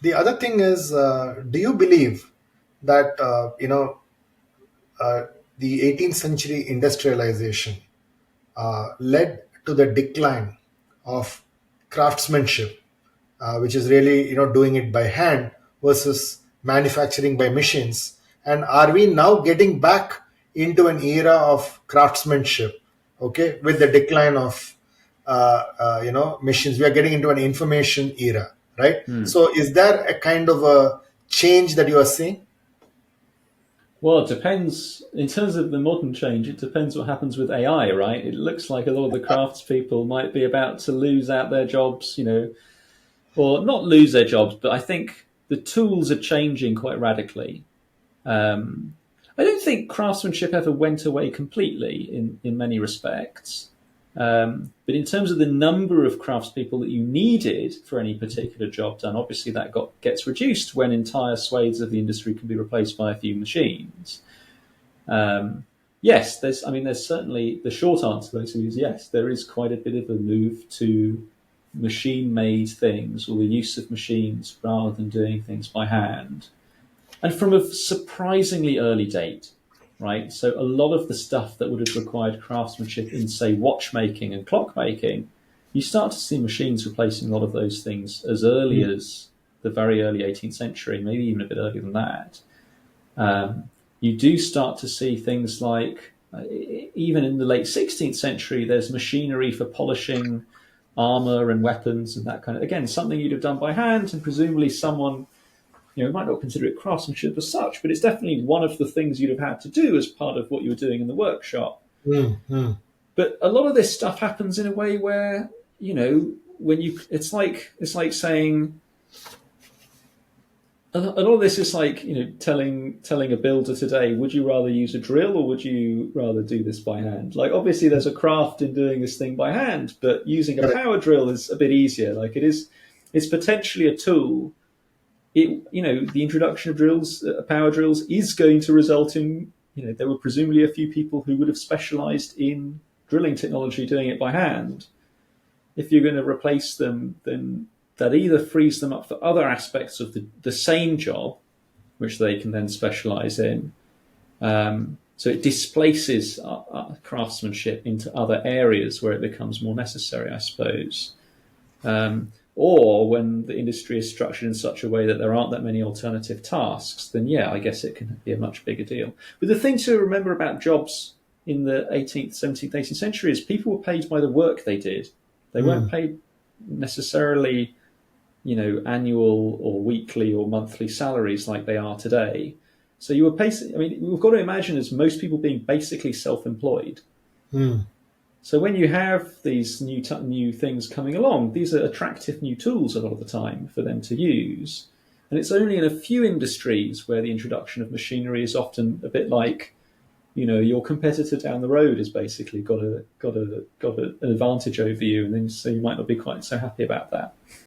The other thing is, do you believe that uh, the 18th century industrialization led to the decline of craftsmanship, which is really doing it by hand versus manufacturing by machines? And are we now getting back into an era of craftsmanship? Okay, with the decline of machines, we are getting into an information era, right? Hmm. So, is there a kind of a change that you are seeing? Well, it depends. In terms of the modern change, it depends what happens with AI, right? It looks like a lot of the craftspeople might be about to lose out their jobs, or not lose their jobs, but I think the tools are changing quite radically. Um, I don't think craftsmanship ever went away completely in many respects. But in terms of the number of craftspeople that you needed for any particular job done, obviously that gets reduced when entire swathes of the industry can be replaced by a few machines. Yes, there's certainly the short answer basically is yes, there is quite a bit of a move to machine-made things or the use of machines rather than doing things by hand, and from a surprisingly early date, right? So a lot of the stuff that would have required craftsmanship in, say, watchmaking and clockmaking, you start to see machines replacing a lot of those things as early as the very early 18th century, maybe even a bit earlier than that. You do start to see things like, even in the late 16th century, there's machinery for polishing armor and weapons and that kind of, again, something you'd have done by hand, and presumably someone, you might not consider it craftsmanship as such, but it's definitely one of the things you'd have had to do as part of what you were doing in the workshop. Mm-hmm. But a lot of this stuff happens in a way where, it's like saying, a lot of this is like, telling a builder today, would you rather use a drill or would you rather do this by hand? Like, obviously there's a craft in doing this thing by hand, but using a Correct. power drill is a bit easier. Like, it's potentially a tool. The introduction of power drills, is going to result in, there were presumably a few people who would have specialized in drilling technology doing it by hand. If you're going to replace them, then that either frees them up for other aspects of the same job, which they can then specialize in. So it displaces craftsmanship into other areas where it becomes more necessary, I suppose. Or when the industry is structured in such a way that there aren't that many alternative tasks, then yeah, I guess it can be a much bigger deal. But the thing to remember about jobs in the 18th, 17th, 18th century is people were paid by the work they did. They weren't paid necessarily, annual or weekly or monthly salaries like they are today. So you were we've got to imagine as most people being basically self-employed. Mm. So when you have these new things coming along, these are attractive new tools a lot of the time for them to use. And it's only in a few industries where the introduction of machinery is often a bit like, your competitor down the road has basically got an advantage over you, and then so you might not be quite so happy about that.